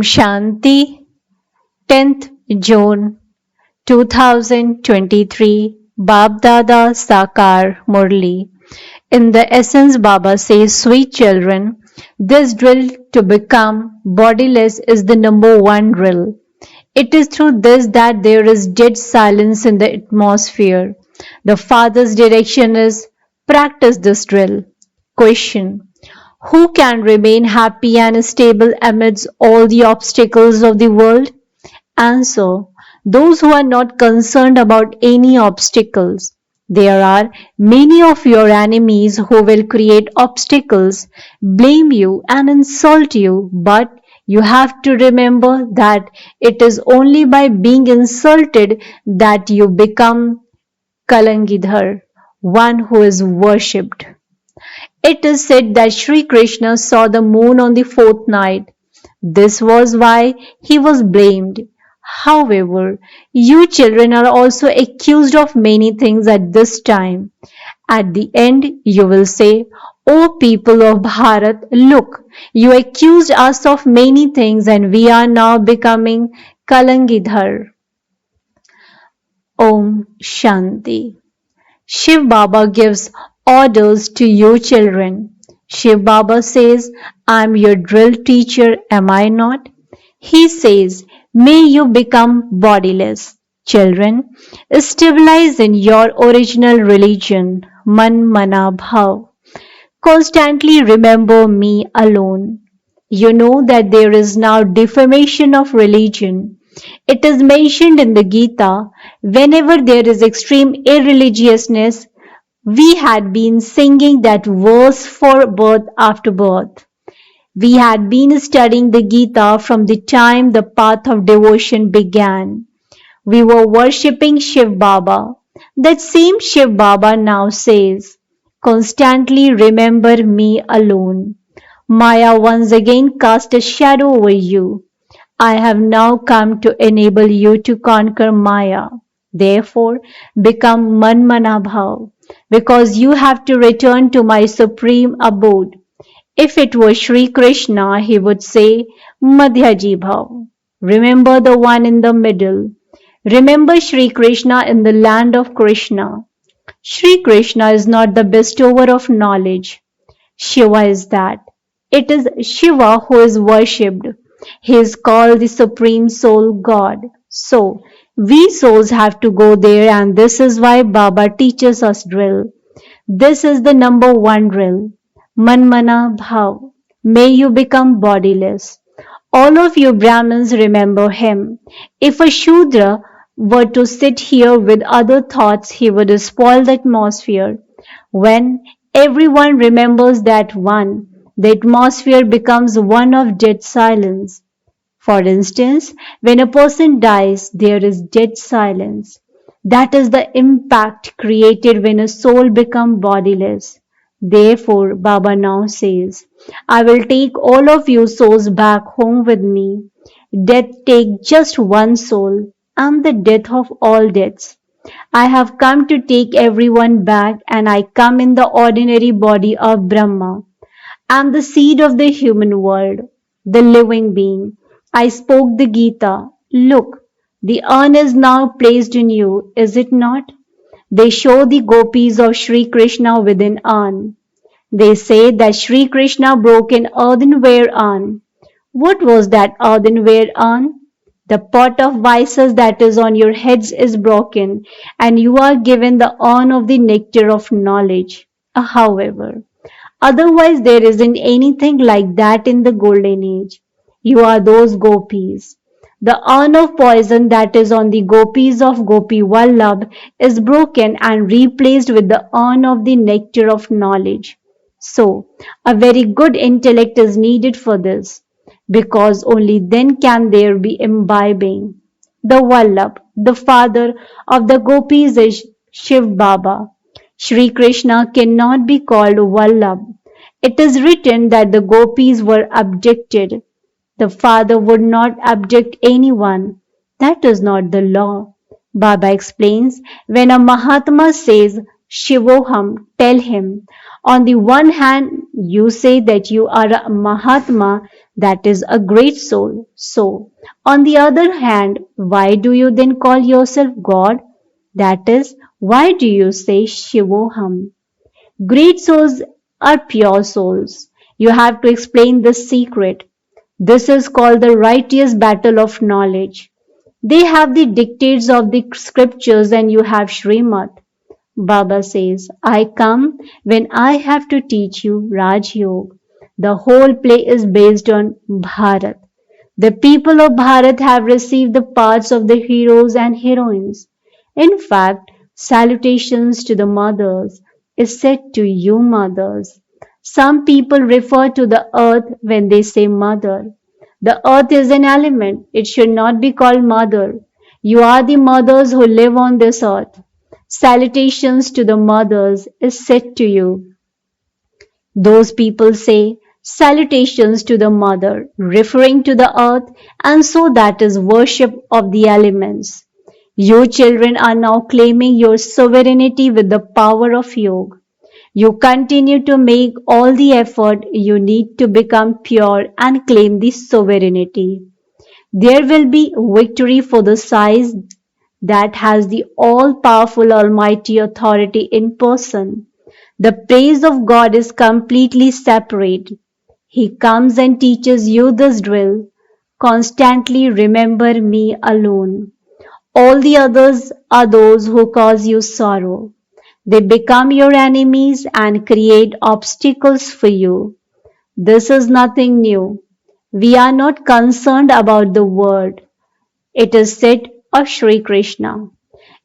Shanti, 10th June 2023, Baapdada Sakar Murli. In the essence, Baba says, sweet children, this drill to become bodiless is the number one drill. It is through this that there is dead silence in the atmosphere. The Father's direction is practice this drill. Question: who can remain happy and stable amidst all the obstacles of the world? Answer: those who are not concerned about any obstacles. There are many of your enemies who will create obstacles, blame you, and insult you, but you have to remember that it is only by being insulted that you become Kalangidhar, one who is worshipped. It is said that Sri Krishna saw the moon on the fourth night. This was why he was blamed. However, you children are also accused of many things at this time. At the end, you will say, O people of Bharat, look, you accused us of many things and we are now becoming Kalangidhar. Om Shanti. Shiv Baba gives orders to you children. Shiv Baba says, I am your drill teacher, am I not? He says, may you become bodiless. Children, stabilize in your original religion, Man Mana Bhav. Constantly remember me alone. You know that there is now defamation of religion. It is mentioned in the Gita, whenever there is extreme irreligiousness, we had been singing that verse for birth after birth. We had been studying the Gita from the time the path of devotion began. We were worshipping Shiv Baba. That same Shiv Baba now says, constantly remember me alone. Maya once again cast a shadow over you. I have now come to enable you to conquer Maya. Therefore, become Manmana Bhav, because you have to return to my supreme abode. If it were Sri Krishna, he would say, Madhyaji Bhav. Remember the one in the middle. Remember Sri Krishna in the land of Krishna. Sri Krishna is not the bestower of knowledge. Shiva is that. It is Shiva who is worshipped. He is called the Supreme Soul God. So, we souls have to go there, and this is why Baba teaches us drill. This is the number one drill. Manmana Bhav. May you become bodiless. All of you Brahmins remember him. If a Shudra were to sit here with other thoughts, he would spoil the atmosphere. When everyone remembers that one, the atmosphere becomes one of dead silence. For instance, when a person dies, there is dead silence. That is the impact created when a soul becomes bodiless. Therefore, Baba now says, I will take all of you souls back home with me. Death take just one soul. I am the death of all deaths. I have come to take everyone back, and I come in the ordinary body of Brahma. I am the seed of the human world, the living being. I spoke the Gita. Look, the urn is now placed in you, is it not? They show the gopis of Sri Krishna within urn. They say that Sri Krishna broke an earthenware urn. What was that earthenware urn? The pot of vices that is on your heads is broken, and you are given the urn of the nectar of knowledge. However, otherwise there isn't anything like that in the golden age. You are those gopis. The urn of poison that is on the gopis of Gopi Vallabh is broken and replaced with the urn of the nectar of knowledge. So, a very good intellect is needed for this, because only then can there be imbibing. The Vallabh, the father of the gopis, is Shiv Baba. Sri Krishna cannot be called Vallabh. It is written that the gopis were abducted. The father would not abduct anyone. That is not the law. Baba explains, when a Mahatma says Shivoham, tell him, on the one hand, you say that you are a Mahatma, That is a great soul. So, on the other hand, why do you then call yourself God? That is, why do you say Shivoham? Great souls are pure souls. You have to explain this secret. This is called the righteous battle of knowledge. They have the dictates of the scriptures and you have Srimad. Baba says, I come when I have to teach you Raj Yoga. The whole play is based on Bharat. The people of Bharat have received the parts of the heroes and heroines. In fact, salutations to the mothers is said to you mothers. Some people refer to the earth when they say mother. The earth is an element. It should not be called mother. You are the mothers who live on this earth. Salutations to the mothers is said to you. Those people say salutations to the mother, referring to the earth, and so that is worship of the elements. You children are now claiming your sovereignty with the power of yoga. You continue to make all the effort you need to become pure and claim the sovereignty. There will be victory for the size that has the all-powerful Almighty authority in person. The praise of God is completely separate. He comes and teaches you this drill. Constantly remember me alone. All the others are those who cause you sorrow. They become your enemies and create obstacles for you. This is nothing new. We are not concerned about the word. It is said of Sri Krishna.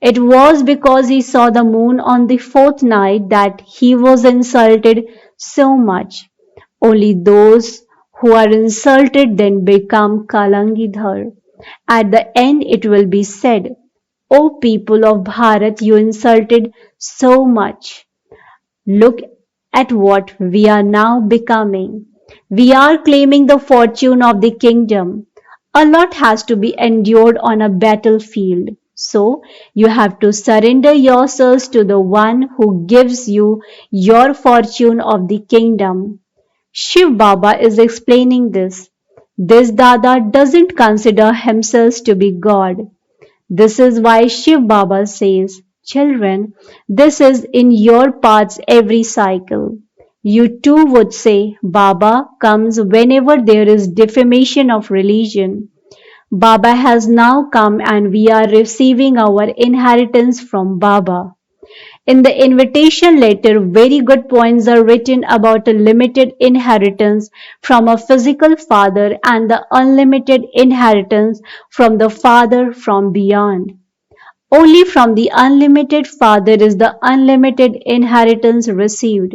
It was because he saw the moon on the fourth night that he was insulted so much. Only those who are insulted then become Kalangidhar. At the end it will be said, O people of Bharat, you insulted so much. Look at what we are now becoming. We are claiming the fortune of the kingdom. A lot has to be endured on a battlefield. So you have to surrender yourselves to the one who gives you your fortune of the kingdom. Shiv Baba is explaining this. This Dada doesn't consider himself to be God. This is why Shiv Baba says, children, this is in your paths every cycle. You too would say, Baba comes whenever there is defamation of religion. Baba has now come and we are receiving our inheritance from Baba. In the invitation letter, very good points are written about a limited inheritance from a physical father and the unlimited inheritance from the Father from beyond. Only from the unlimited Father is the unlimited inheritance received.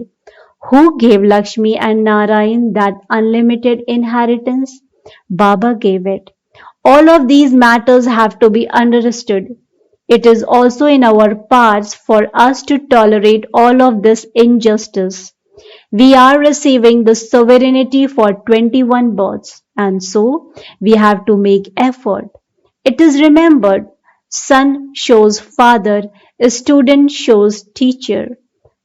Who gave Lakshmi and Narayan that unlimited inheritance? Baba gave it. All of these matters have to be understood. It is also in our parts for us to tolerate all of this injustice. We are receiving the sovereignty for 21 births, and so we have to make effort. It is remembered, son shows father, a student shows teacher.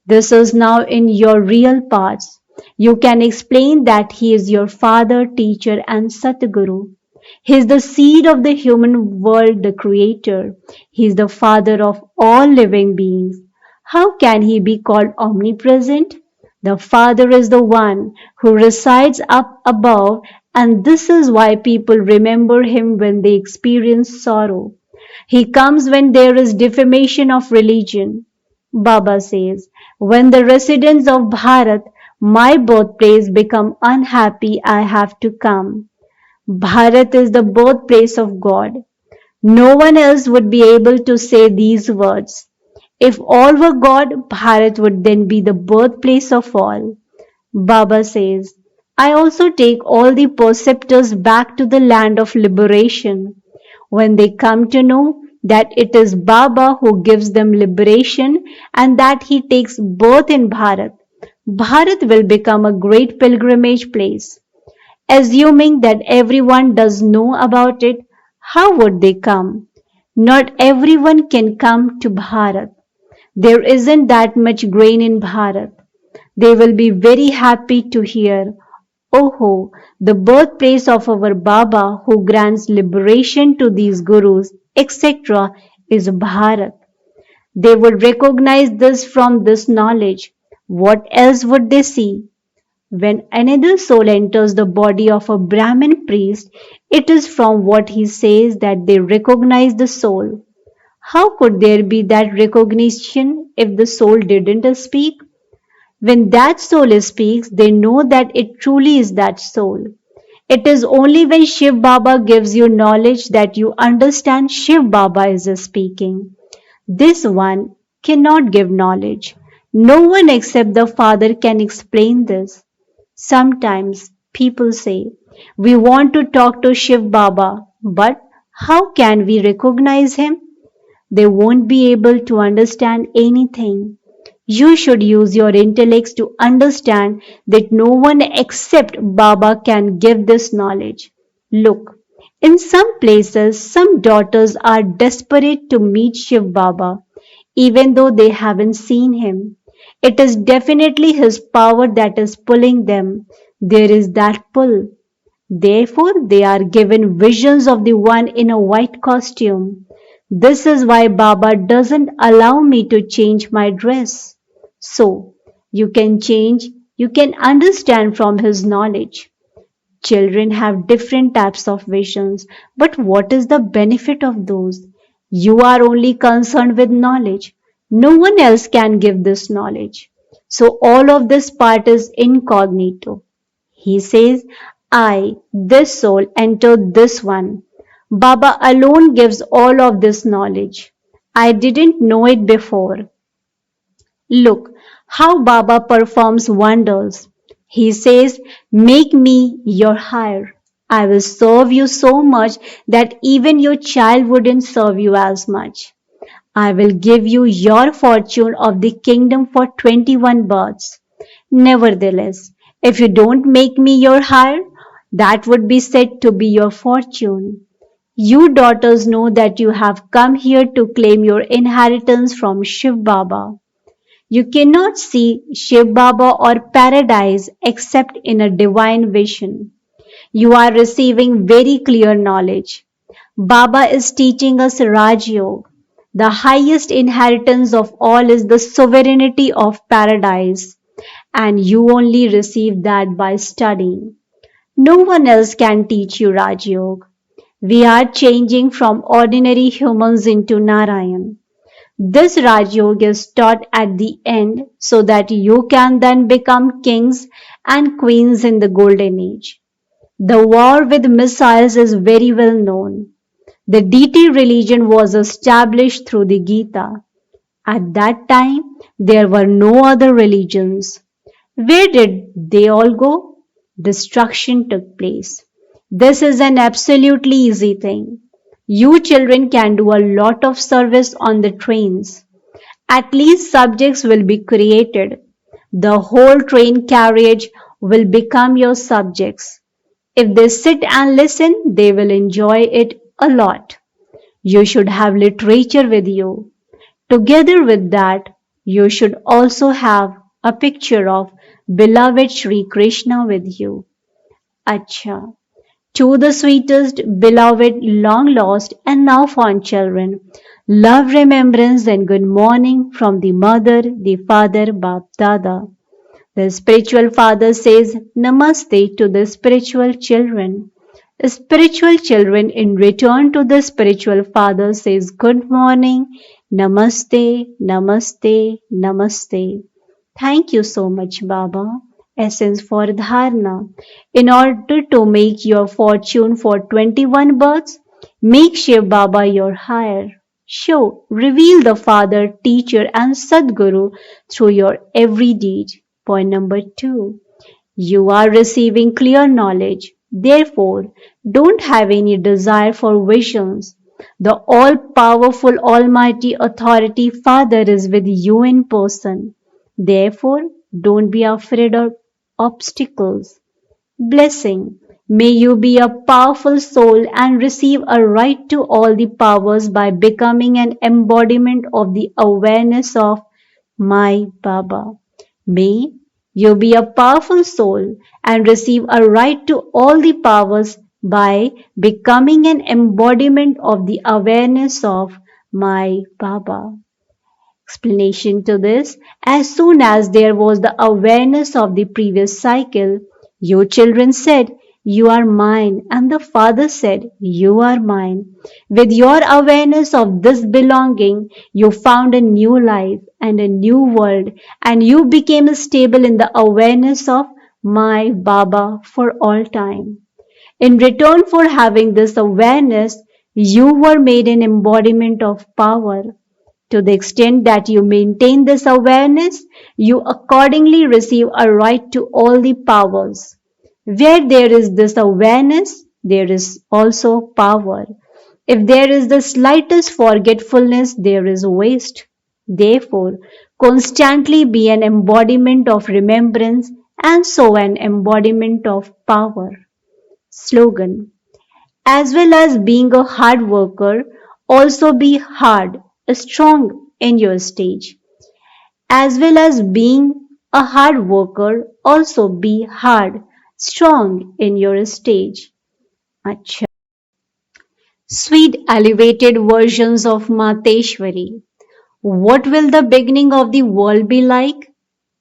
This is now in your real parts. You can explain that he is your father, teacher, and Satguru. He is the seed of the human world, the creator. He is the father of all living beings. How can he be called omnipresent? The Father is the one who resides up above, and this is why people remember him when they experience sorrow. He comes when there is defamation of religion. Baba says, when the residents of Bharat, my birthplace, become unhappy, I have to come. Bharat is the birthplace of God. No one else would be able to say these words. If all were God, Bharat would then be the birthplace of all. Baba says, I also take all the perceptors back to the land of liberation. When they come to know that it is Baba who gives them liberation and that he takes birth in Bharat, Bharat will become a great pilgrimage place. Assuming that everyone does know about it, how would they come? Not everyone can come to Bharat. There isn't that much grain in Bharat. They will be very happy to hear, Oh, the birthplace of our Baba who grants liberation to these gurus, etc., is Bharat. They would recognize this from this knowledge. What else would they see? When another soul enters the body of a Brahmin priest, it is from what he says that they recognize the soul. How could there be that recognition if the soul didn't speak? When that soul speaks, they know that it truly is that soul. It is only when Shiv Baba gives you knowledge that you understand Shiv Baba is speaking. This one cannot give knowledge. No one except the Father can explain this. Sometimes people say, we want to talk to Shiv Baba, but how can we recognize him? They won't be able to understand anything. You should use your intellects to understand that no one except Baba can give this knowledge. Look, in some places, some daughters are desperate to meet Shiv Baba, even though they haven't seen him. It is definitely his power that is pulling them. There is that pull. Therefore, they are given visions of the one in a white costume. This is why Baba doesn't allow me to change my dress. So, you can change, you can understand from his knowledge. Children have different types of visions, but what is the benefit of those? You are only concerned with knowledge. No one else can give this knowledge. So all of this part is incognito. He says, I, this soul, entered this one. Baba alone gives all of this knowledge. I didn't know it before. Look how Baba performs wonders. He says, make me your hire. I will serve you so much that even your child wouldn't serve you as much. I will give you your fortune of the kingdom for 21 births. Nevertheless, if you don't make me your hire, that would be said to be your fortune. You daughters know that you have come here to claim your inheritance from Shiv Baba. You cannot see Shiv Baba or paradise except in a divine vision. You are receiving very clear knowledge. Baba is teaching us Raj Yoga. The highest inheritance of all is the sovereignty of paradise, and you only receive that by studying. No one else can teach you Raj Yoga. We are changing from ordinary humans into Narayan. This Raj Yoga is taught at the end so that you can then become kings and queens in the golden age. The war with missiles is very well known. The deity religion was established through the Gita. At that time, there were no other religions. Where did they all go? Destruction took place. This is an absolutely easy thing. You children can do a lot of service on the trains. At least subjects will be created. The whole train carriage will become your subjects. If they sit and listen, they will enjoy it a lot. You should have literature with you. Together with that, you should also have a picture of beloved Sri Krishna with you. Acha. To the sweetest, beloved, long lost, and now found children, love, remembrance, and good morning from the mother, the father, Baapdada. The spiritual father says Namaste to the spiritual children. Spiritual children in return to the spiritual father says good morning, Namaste, Namaste, Namaste. Thank you so much, Baba. Essence for Dharna. In order to make your fortune for 21 births, make Shiv Baba your hire. Show, reveal the Father, Teacher, and Sadguru through your every deed. Point number 2. You are receiving clear knowledge. Therefore, don't have any desire for visions. The all-powerful Almighty Authority Father is with you in person. Therefore, don't be afraid of obstacles. Blessing. May you be a powerful soul and receive a right to all the powers by becoming an embodiment of the awareness of my Baba. May You be a powerful soul and receive a right to all the powers by becoming an embodiment of the awareness of my Baba. Explanation to this: as soon as there was the awareness of the previous cycle, your children said, "You are mine," and the Father said, "You are mine." With your awareness of this belonging, you found a new life and a new world, and you became stable in the awareness of my Baba for all time. In return for having this awareness, you were made an embodiment of power. To the extent that you maintain this awareness, you accordingly receive a right to all the powers. Where there is this awareness, there is also power. If there is the slightest forgetfulness, there is waste. Therefore, constantly be an embodiment of remembrance and so an embodiment of power. Slogan: as well as being a hard worker, also be hard, strong in your stage. As well as being a hard worker, also be hard, strong in your stage. Acha. Sweet elevated versions of Mateshwari. What will the beginning of the world be like?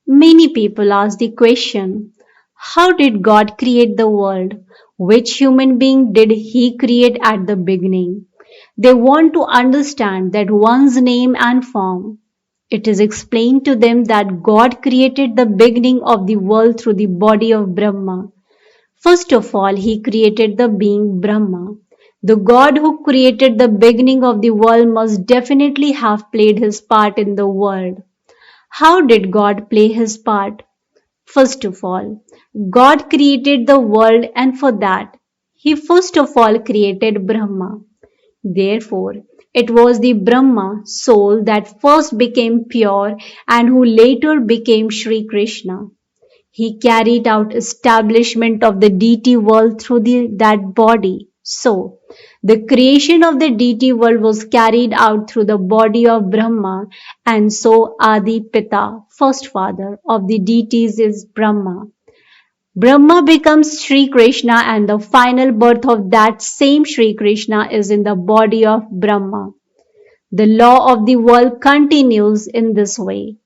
Many people ask the question, how did God create the world? Which human being did He create at the beginning? They want to understand that one's name and form. It is explained to them that God created the beginning of the world through the body of Brahma. First of all, He created the being Brahma. The God who created the beginning of the world must definitely have played His part in the world. How did God play His part? First of all, God created the world, and for that, He first of all created Brahma. Therefore, it was the Brahma soul that first became pure and who later became Sri Krishna. He carried out establishment of the deity world through that body. So, the creation of the deity world was carried out through the body of Brahma, and so Adi Pita, first father of the deities, is Brahma. Brahma becomes Sri Krishna, and the final birth of that same Sri Krishna is in the body of Brahma. The law of the world continues in this way.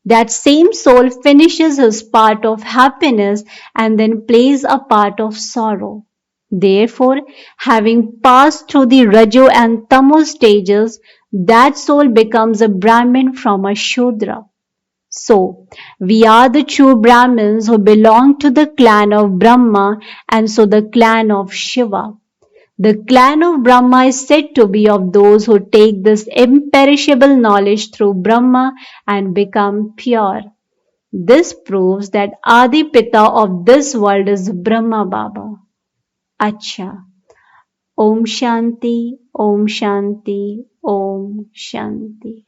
That same soul finishes his part of happiness and then plays a part of sorrow. Therefore, having passed through the Rajo and Tamo stages, that soul becomes a Brahmin from a Shudra. So, we are the true Brahmins who belong to the clan of Brahma and so the clan of Shiva. The clan of Brahma is said to be of those who take this imperishable knowledge through Brahma and become pure. This proves that Adi Pita of this world is Brahma Baba. Acha. Om Shanti, Om Shanti, Om Shanti.